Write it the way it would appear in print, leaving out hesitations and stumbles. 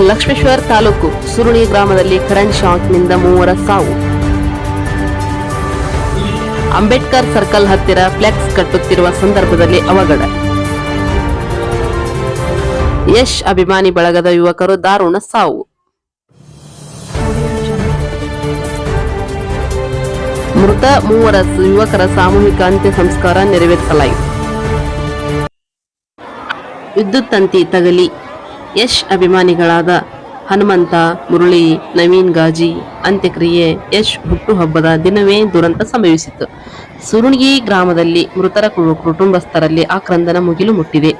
ಲಕ್ಷ್ಮೇಶ್ವರ ತಾಲೂಕು ಸುರುಳಿ ಗ್ರಾಮದಲ್ಲಿ ಕರೆಂಟ್ ಶಾಕ್ನಿಂದ 3 ಸಾವು. ಅಂಬೇಡ್ಕರ್ ಸರ್ಕಲ್ ಹತ್ತಿರ ಫ್ಲೆಕ್ಸ್ ಕಟ್ಟುತ್ತಿರುವ ಸಂದರ್ಭದಲ್ಲಿ ಅವಘಡ. ಯಶ್ ಅಭಿಮಾನಿ ಬಳಗದ ಯುವಕರು ದಾರುಣ ಸಾವು. ಮೃತ 3 ಯುವಕರ ಸಾಮೂಹಿಕ ಅಂತ್ಯ ಸಂಸ್ಕಾರ ನೆರವೇರಿಸಲಾಯಿತು. ವಿದ್ಯುತ್ ತಂತಿ ತಗಲಿ ಯಶ್ ಅಭಿಮಾನಿಗಳಾದ ಹನುಮಂತ, ಮುರಳಿ, ನವೀನ್ ಗಾಜಿ ಅಂತ್ಯಕ್ರಿಯೆ. ಯಶ್ ಹುಟ್ಟುಹಬ್ಬದ ದಿನವೇ ದುರಂತ ಸಂಭವಿಸಿತು. ಸುರುಣಗಿ ಗ್ರಾಮದಲ್ಲಿ ಮೃತರ ಕುಟುಂಬಸ್ಥರಲ್ಲಿ ಆಕ್ರಂದನ ಮುಗಿಲು ಮುಟ್ಟಿದೆ.